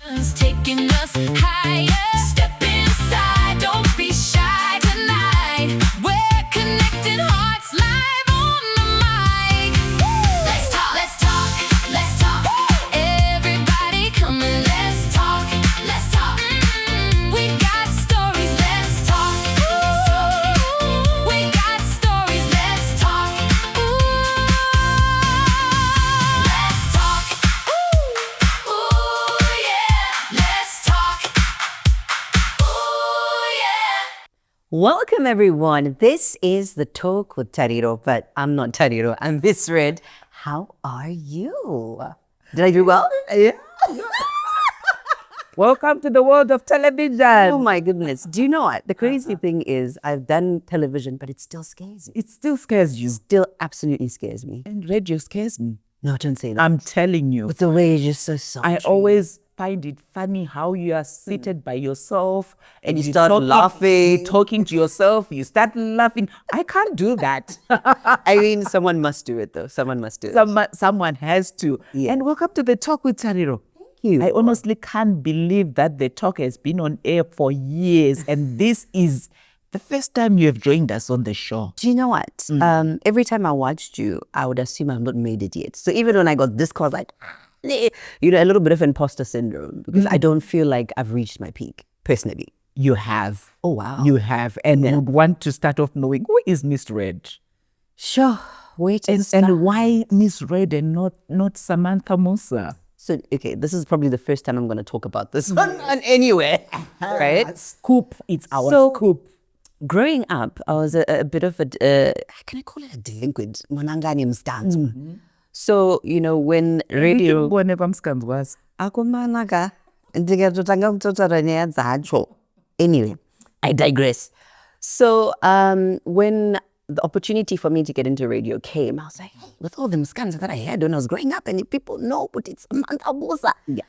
Taking us higher. Step inside, don't be shy tonight. We're connecting hearts live on the mic. Let's talk, let's talk, let's talk. Everybody come and let's talk, let's talk. We got stories, let's talk. We got stories, let's talk. Let's talk. Ooh, yeah. Let's talk. Ooh, yeah. Welcome everyone. This is the talk with Tariro, but I'm not Tariro. I'm MisRed. How are you? Did I do well? Yeah. Welcome to the world of television. Oh my goodness. Do you know what? The crazy thing is I've done television, but it still scares me. It still scares you. Still absolutely scares me. And radio scares me. No, don't say that. I'm telling you. But the way it's just so sultry. I always find it funny how you are seated by yourself And you start laughing. You're talking to yourself. You start laughing. I can't do that. I mean, someone must do it though. Someone must do it. Someone has to. Yeah. And welcome to the talk with Tariro. Thank you. I honestly can't believe that the talk has been on air for years, and this is the first time you have joined us on the show. Do you know what? Every time I watched you, I would assume I've not made it yet. So even when I got this call, I was like, you know, a little bit of imposter syndrome because I don't feel like I've reached my peak personally. You have. Oh, wow. You have. And would want to start off knowing who is MisRed? Sure. Wait. And why MisRed and not Samantha Musa? So, okay, this is probably the first time I'm going to talk about this one anyway, right? Scoop. It's our scoop. Growing up, I was a bit of a, can I call it a delinquent? Manangani mstanzo. So, you know, when radio... was. Akumanaga. Anyway, I digress. So, when the opportunity for me to get into radio came, I was like, hey, with all the scans that I had when I was growing up, and people know, but it's Samantha Musa. Yeah.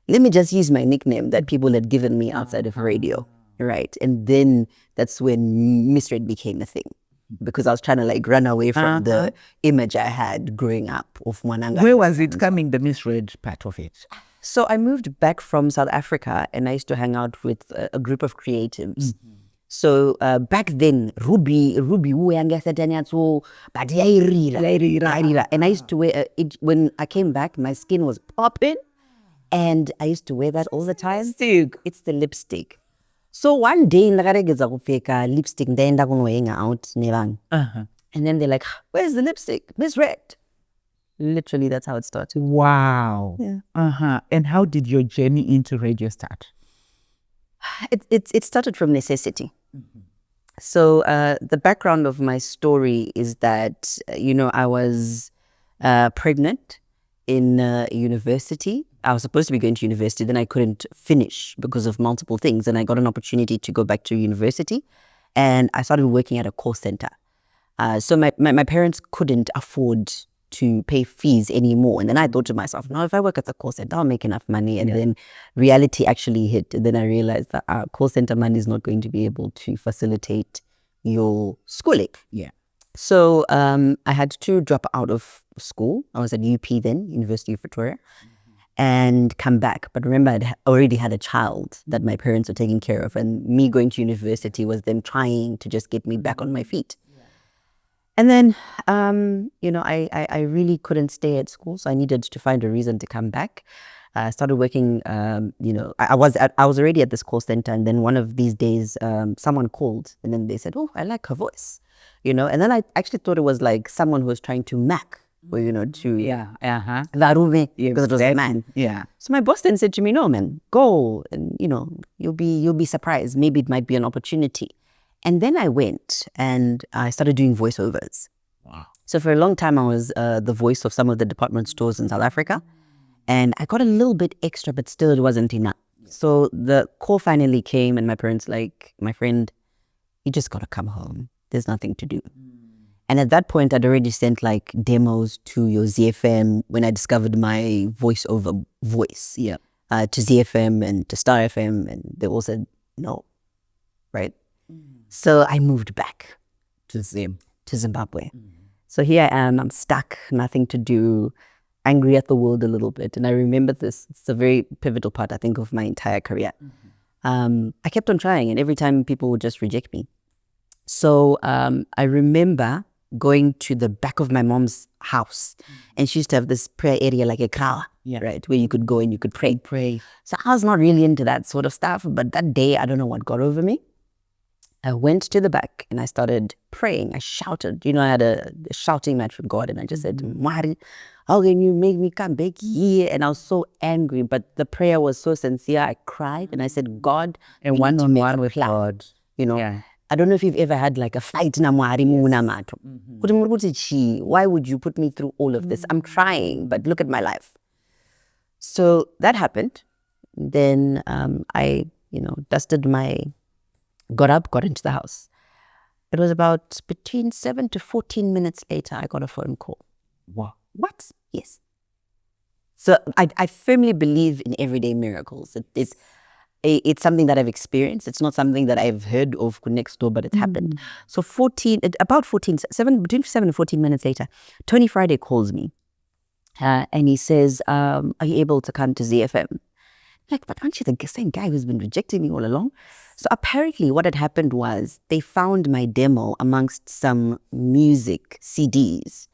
Let me just use my nickname that people had given me outside of radio, right? And then that's when MisRed became a thing, because I was trying to like run away from the image I had growing up of Mwananga. Where was it coming, the MisRed part of it? So I moved back from South Africa and I used to hang out with a group of creatives. So back then, Ruby, but and I used to wear when I came back, my skin was popping, and I used to wear that all the time. It's the lipstick. So one day, lipstick, then I'm going out, and then they're like, "Where's the lipstick, MisRed?" Literally, that's how it started. Wow. Yeah. And how did your journey into radio start? It started from necessity. So the background of my story is that, you know, I was pregnant in university. I was supposed to be going to university, then I couldn't finish because of multiple things. And I got an opportunity to go back to university and I started working at a call center. So my parents couldn't afford to pay fees anymore. And then I thought to myself, no, if I work at the call center, I'll make enough money. And then reality actually hit. And then I realized that call center money is not going to be able to facilitate your schooling. Yeah. So I had to drop out of school. I was at UP then, University of Pretoria, and come back. But remember, I'd already had a child that my parents were taking care of. And me going to university was them trying to just get me back on my feet. And then, you know, I really couldn't stay at school, so I needed to find a reason to come back. I started working, you know, I was already at this call center, and then one of these days, someone called, and then they said, "Oh, I like her voice," you know. And then I actually thought it was like someone who was trying to mac, or you know, to varume, because it was a man. Yeah. So my boss then said to me, "No, man, go, and you know, you'll be surprised. Maybe it might be an opportunity." And then I went and I started doing voiceovers. Wow. So for a long time, I was the voice of some of the department stores in South Africa. And I got a little bit extra, but still it wasn't enough. So the call finally came and my parents like, "My friend, you just got to come home. There's nothing to do." And at that point, I'd already sent like demos to your ZFM when I discovered my voiceover voice. Yeah. To ZFM and to Star FM. And they all said no, right? So I moved back to Zimbabwe. So here I am, I'm stuck, nothing to do. angry at the world a little bit. And I remember this, it's a very pivotal part, I think, of my entire career. I kept on trying, and every time people would just reject me. So I remember going to the back of my mom's house, and she used to have this prayer area like a kraal, right, where you could go and you could pray. So I was not really into that sort of stuff, but that day, I don't know what got over me. I went to the back and I started praying. I shouted, I had a shouting match with God, and I just said, Mari, how can you make me come back here? And I was so angry, but the prayer was so sincere. I cried and I said, God, and one-on-one with God. I don't know if you've ever had like a fight na Mwari Munamato. Why would you put me through all of this? I'm trying, but look at my life. So that happened. Then I, got up, got into the house. It was about between 7 to 14 minutes later, I got a phone call. Wow. What? Yes. So I firmly believe in everyday miracles. It's something that I've experienced. It's not something that I've heard of next door, but it's happened. So between 7 and 14 minutes later, Tony Friday calls me and he says, are you able to come to ZFM? Like, but aren't you the same guy who's been rejecting me all along? So apparently what had happened was they found my demo amongst some music CDs.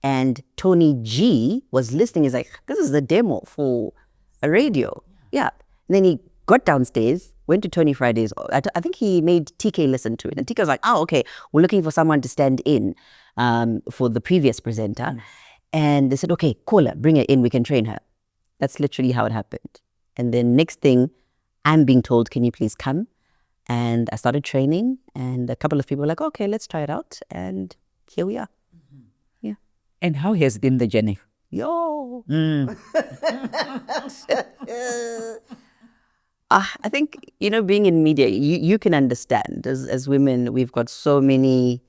And Tony G was listening. He's like, this is a demo for a radio. Yeah. And then he got downstairs, went to Tony Friday's. I think he made TK listen to it. And TK was like, oh, okay, we're looking for someone to stand in for the previous presenter. And they said, okay, call her, bring her in, we can train her. That's literally how it happened. And then next thing, I'm being told, can you please come? And I started training, and a couple of people were like, okay, let's try it out. And here we are. Yeah. And how has been the journey? Yo. I think, being in media, you can understand. As women, we've got so many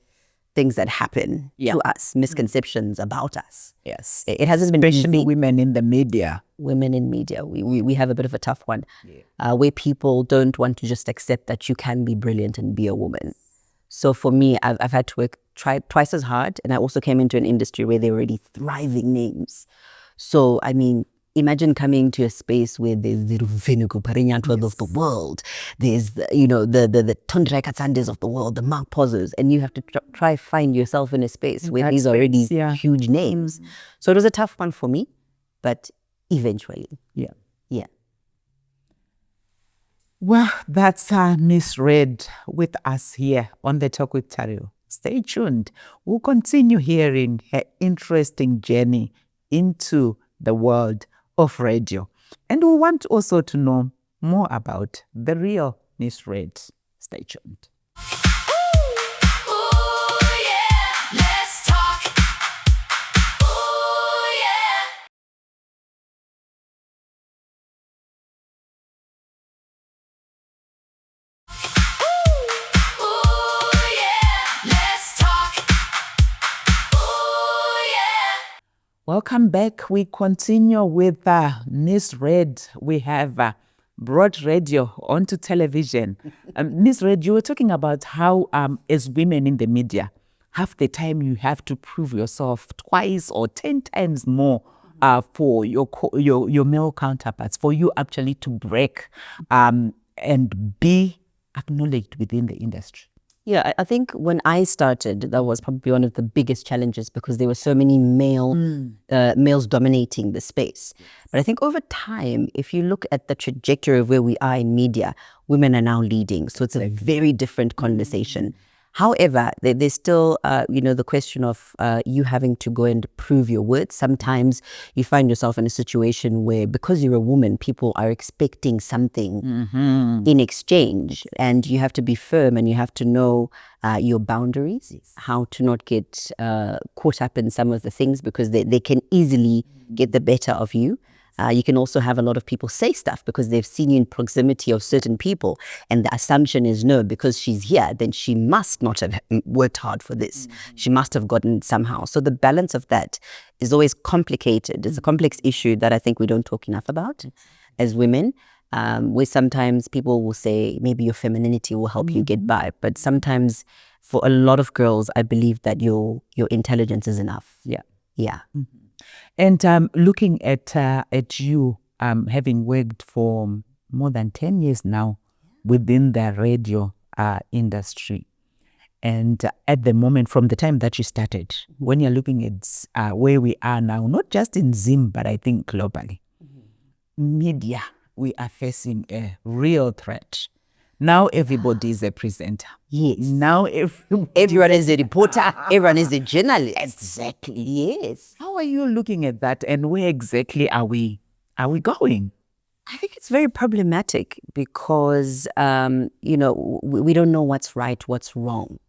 things that happen to us, misconceptions about us. Yes. It hasn't been especially women in the media. Women in media, we have a bit of a tough one, where people don't want to just accept that you can be brilliant and be a woman. So for me, I've had to work twice as hard, and I also came into an industry where there were already thriving names. So I mean, imagine coming to a space where there's the Ruvenico Parinyantwas of the world, there's the Tondrai Katsandes of the world, the Mark Pozzers, and you have to try find yourself in a space where these are already huge names. So it was a tough one for me, but eventually. Yeah. Well, that's MisRed with us here on The Talk with Tariro. Stay tuned. We'll continue hearing her interesting journey into the world of radio. And we want also to know more about the real MisRed. Stay tuned. Welcome back. We continue with MisRed. We have brought radio onto television. MisRed, you were talking about how as women in the media, half the time you have to prove yourself twice or 10 times more for your male counterparts, for you actually to break and be acknowledged within the industry. Yeah, I think when I started, that was probably one of the biggest challenges because there were so many males dominating the space. But I think over time, if you look at the trajectory of where we are in media, women are now leading. So it's a very different conversation. However, there's still, the question of you having to go and prove your worth. Sometimes you find yourself in a situation where because you're a woman, people are expecting something in exchange. And you have to be firm and you have to know your boundaries, how to not get caught up in some of the things because they can easily get the better of you. You can also have a lot of people say stuff because they've seen you in proximity of certain people. And the assumption is, no, because she's here, then she must not have worked hard for this. She must have gotten it somehow. So the balance of that is always complicated. It's a complex issue that I think we don't talk enough about as women, where sometimes people will say, maybe your femininity will help you get by. But sometimes for a lot of girls, I believe that your intelligence is enough. Yeah. And looking at you, having worked for more than 10 years now within the radio industry, and at the moment, from the time that you started, when you're looking at where we are now, not just in Zim, but I think globally, media, we are facing a real threat. Now everybody is a presenter. Yes. Now Everyone is a reporter. Everyone is a journalist. Exactly. Yes. How are you looking at that, and where exactly are we going? I think it's very problematic because, we don't know what's right, what's wrong.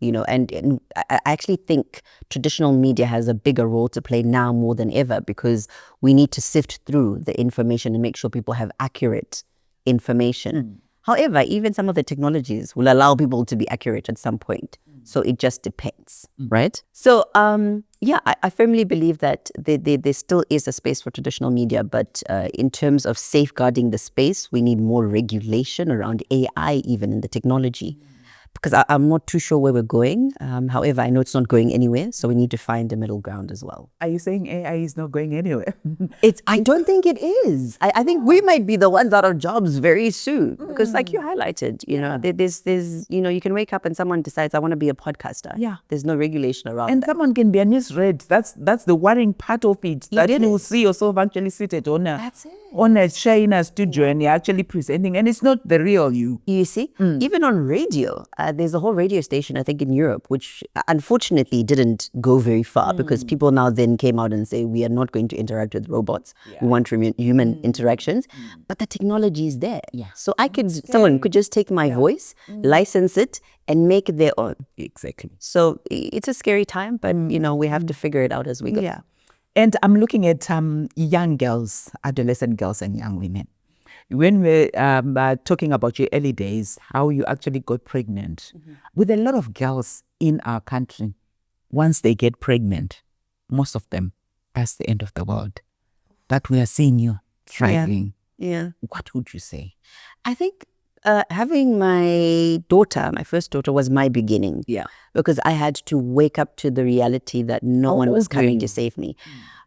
And I actually think traditional media has a bigger role to play now more than ever, because we need to sift through the information and make sure people have accurate information. However, even some of the technologies will allow people to be accurate at some point. So it just depends, right? So, I firmly believe that there still is a space for traditional media, but in terms of safeguarding the space, we need more regulation around AI, even in the technology. Because I'm not too sure where we're going. However, I know it's not going anywhere, so we need to find a middle ground as well. Are you saying AI is not going anywhere? I don't think it is. I think we might be the ones out of jobs very soon. Because like you highlighted, there's you can wake up and someone decides, I want to be a podcaster. Yeah. There's no regulation around And that. someone can be a MisRed. That's the worrying part of it. You That get you it. see yourself actually seated on That's it. a chair in a studio, and you're actually presenting, and it's not the real you. You see, even on radio, there's a whole radio station, I think, in Europe, which unfortunately didn't go very far because people now then came out and say, we are not going to interact with robots. We want human interactions. But the technology is there. Yeah. So someone could just take my voice, license it, and make it their own. Exactly. So it's a scary time, but we have to figure it out as we go. Yeah. And I'm looking at young girls, adolescent girls and young women. When we're talking about your early days, how you actually got pregnant, with a lot of girls in our country, once they get pregnant, most of them, that's the end of the world. That we are seeing you thriving. Yeah. What would you say? I think having my first daughter, was my beginning. Yeah. Because I had to wake up to the reality that no one was coming to save me.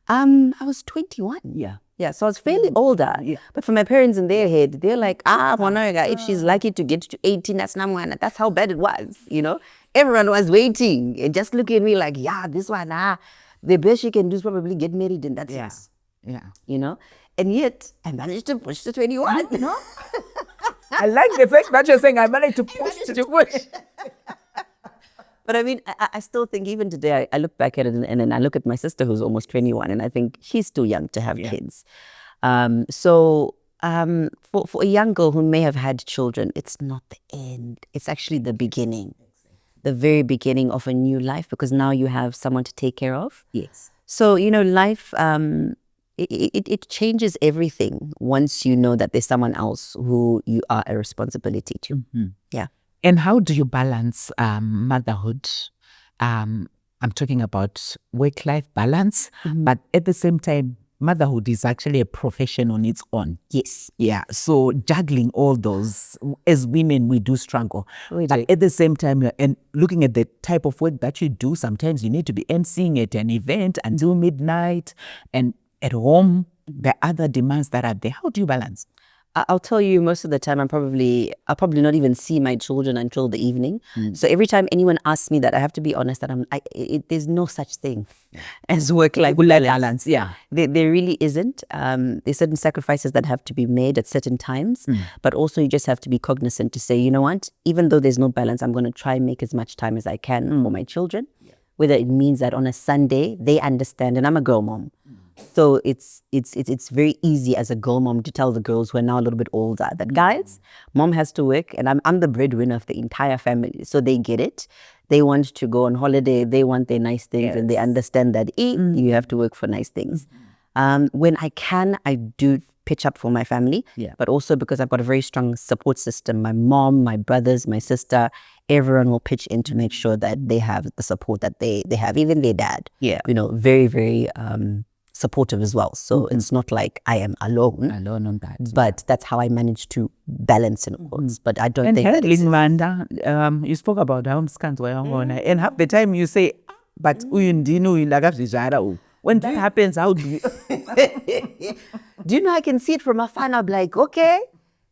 I was 21. Yeah. Yeah, so I was fairly older. Yeah. But for my parents in their head, they're like, if she's lucky to get to 18, that's that's how bad it was, Everyone was waiting and just looking at me like, this one, the best she can do is probably get married and that's it. Yeah. And yet, I managed to push to 21. I like the fact that you're saying I managed to push. But I mean, I still think even today, I look back at it and then I look at my sister who's almost 21 and I think she's too young to have kids. For a young girl who may have had children, it's not the end. It's actually the beginning, the very beginning of a new life, because now you have someone to take care of. Yes. So, life, it changes everything once you know that there's someone else who you are a responsibility to. Yeah. And how do you balance motherhood? I'm talking about work-life balance, but at the same time, motherhood is actually a profession on its own. Yes. Yeah. So juggling all those, as women, we do struggle. We But do. at the same time, and looking at the type of work that you do, sometimes you need to be emceeing at an event until midnight, and at home, there are other demands that are there. How do you balance? I'll tell you, most of the time, I'll probably not even see my children until the evening. So every time anyone asks me that, I have to be honest that there's no such thing as work-life balance. Yeah. There really isn't. There's certain sacrifices that have to be made at certain times, but also you just have to be cognizant to say, you know what, even though there's no balance, I'm going to try and make as much time as I can for my children. Whether it means that on a Sunday, they understand, and I'm a girl mom. So it's very easy as a girl mom to tell the girls who are now a little bit older that, guys, mom has to work and I'm the breadwinner of the entire family. So they get it. They want to go on holiday. They want their nice things and they understand that you have to work for nice things. When I can, I do pitch up for my family, but also because I've got a very strong support system. My mom, my brothers, my sister, everyone will pitch in to make sure that they have the support that they have, even their dad. Very, very supportive as well. So it's not like I am alone on that. but that's how I manage to balance in quotes. But I don't And think that handling Manda, you spoke about how scans were on, and half the time you say, but When that happens, how do you? Do you know, I can see it from afar and I'm like, okay,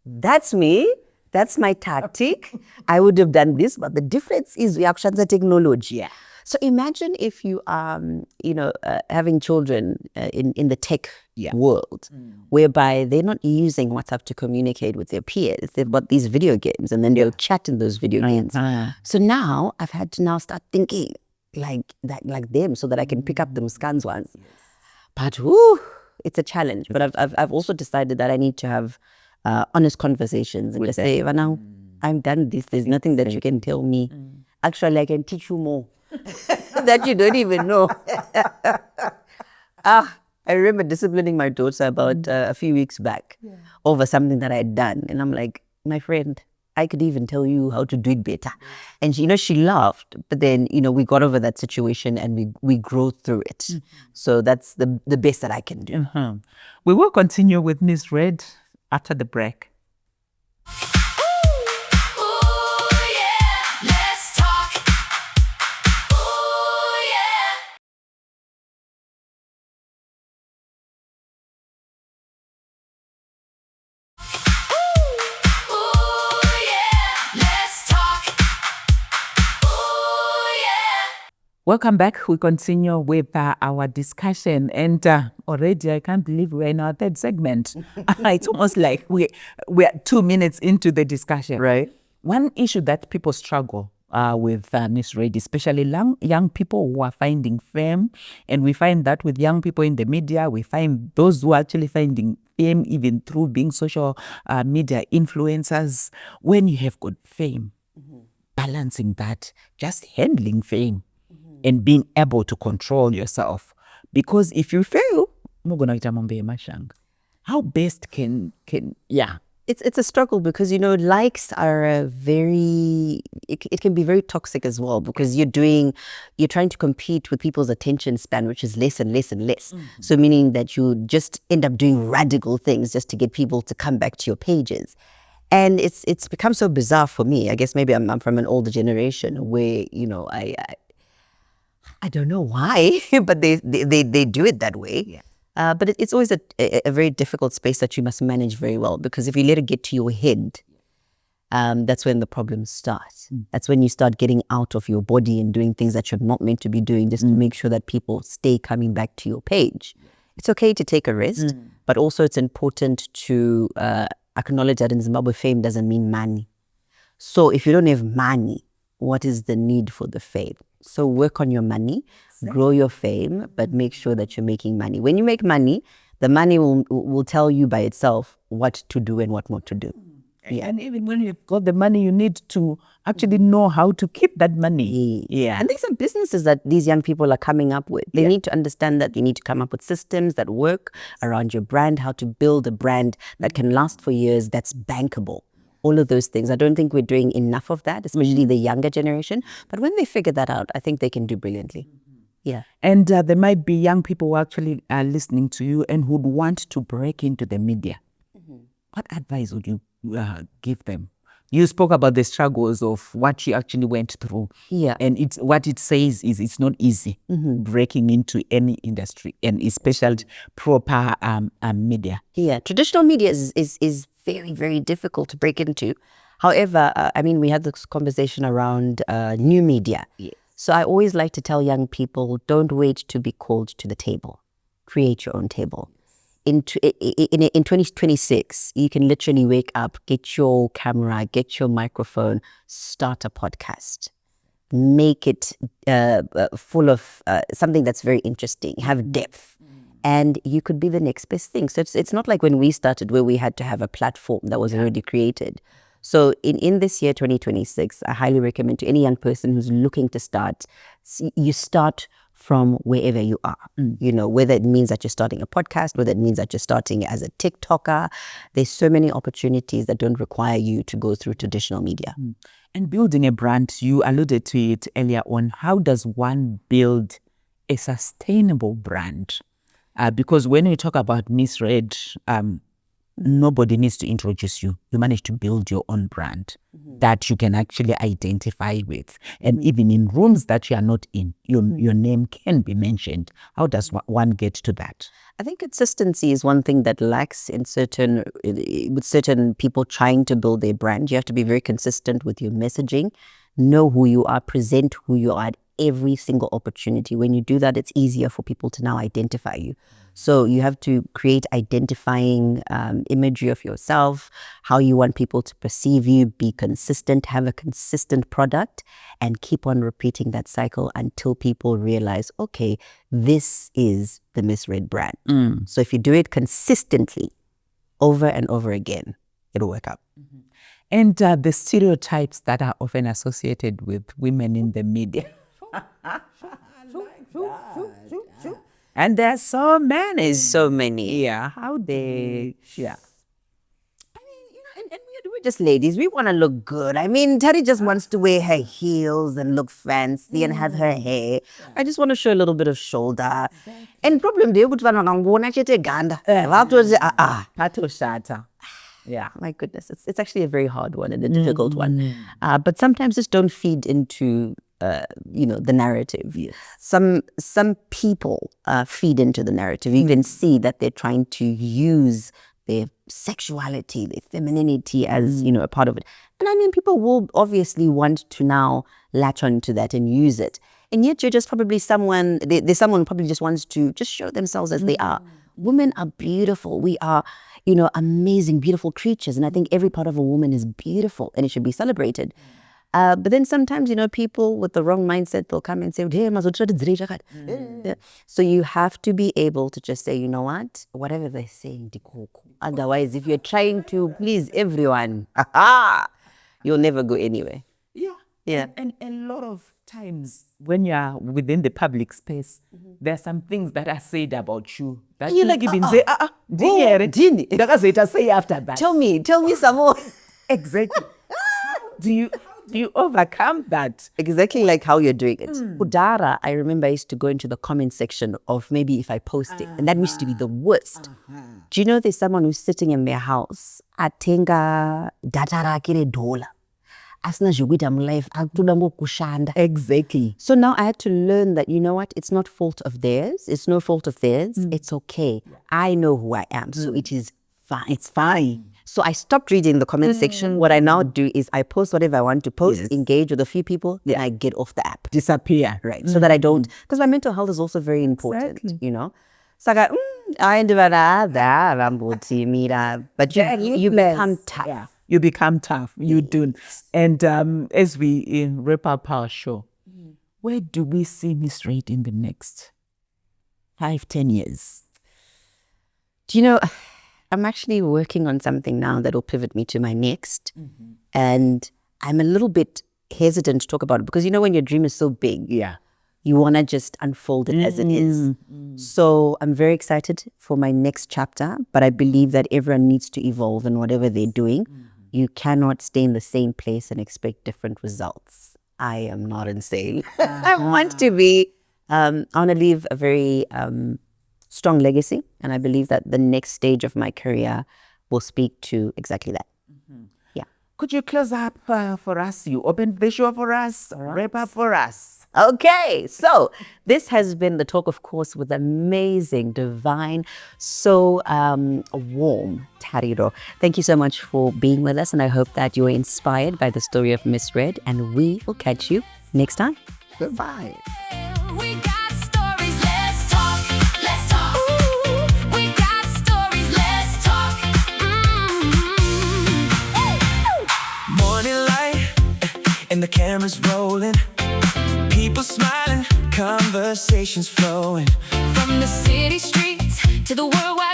that's me. That's my tactic. I would have done this, but the difference is we actually have technology. Yeah. So imagine if you having children in the tech world, whereby they're not using WhatsApp to communicate with their peers. They've got these video games, and then they'll chat in those video games. So now I've had to now start thinking like them, so that I can pick up them scans ones. But it's a challenge. But I've also decided that I need to have honest conversations and just say, well, now I'm done with this. There's nothing that you can tell me. Actually, I can teach you more that you don't even know. I remember disciplining my daughter about a few weeks back over something that I had done. And I'm like, my friend, I could even tell you how to do it better. And she laughed, but then, we got over that situation and we grow through it. So that's the best that I can do. We will continue with MisRed after the break. Ooh, yeah, let's talk. Ooh, yeah. Ooh, yeah, let's talk. Ooh, yeah. Welcome back. We continue with our discussion, and already I can't believe we're in our third segment. It's almost like we're 2 minutes into the discussion. Right. One issue that people struggle with MisRed, especially young people who are finding fame, and we find that with young people in the media, we find those who are actually finding fame even through being social media influencers. When you have got fame, balancing that, just handling fame, and being able to control yourself. Because if you fail, how best can It's a struggle because, likes are it can be very toxic as well, because you're trying to compete with people's attention span, which is less and less and less. So meaning that you just end up doing radical things just to get people to come back to your pages. And it's become so bizarre for me. I guess maybe I'm from an older generation where, I don't know why, but they do it that way. Yeah. But it's always a very difficult space that you must manage very well, because if you let it get to your head, that's when the problems start. That's when you start getting out of your body and doing things that you're not meant to be doing, just to make sure that people stay coming back to your page. It's okay to take a rest, but also it's important to acknowledge that in Zimbabwe, fame doesn't mean money. So if you don't have money, what is the need for the fame? So work on your money, grow your fame, but make sure that you're making money. When you make money, the money will tell you by itself what to do and what not to do. Yeah. And even when you've got the money, you need to actually know how to keep that money. Yeah. And these are businesses that these young people are coming up with. They need to understand that you need to come up with systems that work around your brand, how to build a brand that can last for years, that's bankable. All of those things. I don't think we're doing enough of that, especially the younger generation. But when they figure that out, I think they can do brilliantly. Yeah. And there might be young people who actually are listening to you and would want to break into the media. What advice would you give them? You spoke about the struggles of what you actually went through. Yeah. And what it says is it's not easy breaking into any industry, and especially proper media. Yeah. Traditional media is very, very difficult to break into. However, we had this conversation around new media. Yes. So I always like to tell young people, don't wait to be called to the table. Create your own table. In 2026, you can literally wake up, get your camera, get your microphone, start a podcast. Make it full of something that's very interesting, have depth. And you could be the next best thing. So it's not like when we started where we had to have a platform that was already created. So in this year, 2026, I highly recommend to any young person who's looking to start, you start from wherever you are, whether it means that you're starting a podcast, whether it means that you're starting as a TikToker. There's so many opportunities that don't require you to go through traditional media. And building a brand, you alluded to it earlier on. How does one build a sustainable brand? Because when we talk about MisRed, nobody needs to introduce you. You manage to build your own brand that you can actually identify with. And even in rooms that you are not in, your name can be mentioned. How does one get to that? I think consistency is one thing that lacks with certain people trying to build their brand. You have to be very consistent with your messaging, know who you are, present who you are at every single opportunity. When you do that, it's easier for people to now identify you. So you have to create identifying imagery of yourself, how you want people to perceive you, be consistent, have a consistent product, and keep on repeating that cycle until people realize, okay, this is the MisRed brand. So if you do it consistently over and over again, it'll work out. And the stereotypes that are often associated with women in the media. And there's so many. So many. Yeah, how they, yeah. I mean, and we're just ladies. We want to look good. I mean, Tari just wants to wear her heels and look fancy and have her hair. I just want to show a little bit of shoulder. And problem there, but Yeah. my goodness, it's actually a very hard one and a difficult one. But sometimes just don't feed into the narrative. Yes. Some people feed into the narrative. You can see that they're trying to use their sexuality, their femininity as a part of it. And I mean, people will obviously want to now latch on to that and use it. And yet you're just probably there's someone who probably just wants to just show themselves as they are. Women are beautiful. We are, amazing, beautiful creatures. And I think every part of a woman is beautiful and it should be celebrated. But then sometimes, people with the wrong mindset, they'll come and say, yeah. So you have to be able to just say, you know what? Whatever they're saying, otherwise, if you're trying to please everyone, you'll never go anywhere. Yeah. Yeah. And a lot of times when you are within the public space, there are some things that are said about you that you like even say, say after that. Tell me some more. Exactly. Do you overcome that? Exactly like how you're doing it. Udara, I remember I used to go into the comment section of maybe if I post it, and that used to be the worst. Do you know there's someone who's sitting in their house, atenga data kile dola. Asna jugwita mlife, akutudango kushanda. Exactly. So now I had to learn that, you know what, it's not fault of theirs. It's no fault of theirs. It's okay. I know who I am. So it is fine. It's fine. So I stopped reading the comment section. What I now do is I post whatever I want to post, engage with a few people, then I get off the app. Disappear. Right. So that I don't, because my mental health is also very important, So I got, but you become tough. Yeah. You become tough. You do. And as we wrap up our show, where do we see MisRed in the next 5-10 years? Do you know, I'm actually working on something now that will pivot me to my next. And I'm a little bit hesitant to talk about it because, when your dream is so big, you want to just unfold it as it is. So I'm very excited for my next chapter, but I believe that everyone needs to evolve in whatever they're doing. You cannot stay in the same place and expect different results. I am not insane. I want to be, I want to leave a very strong legacy. And I believe that the next stage of my career will speak to exactly that. Yeah. Could you close up for us? You open the show for us, wrap up for us. Okay, so this has been the Talk of Course with amazing, divine, so warm Tariro. Thank you so much for being with us, and I hope that you were inspired by the story of MisRed, and we will catch you next time. Goodbye. We got stories, let's talk. Let's talk. Ooh, we got stories, let's talk. Morning light and the camera's rolling. People smiling, conversations flowing. From the city streets to the worldwide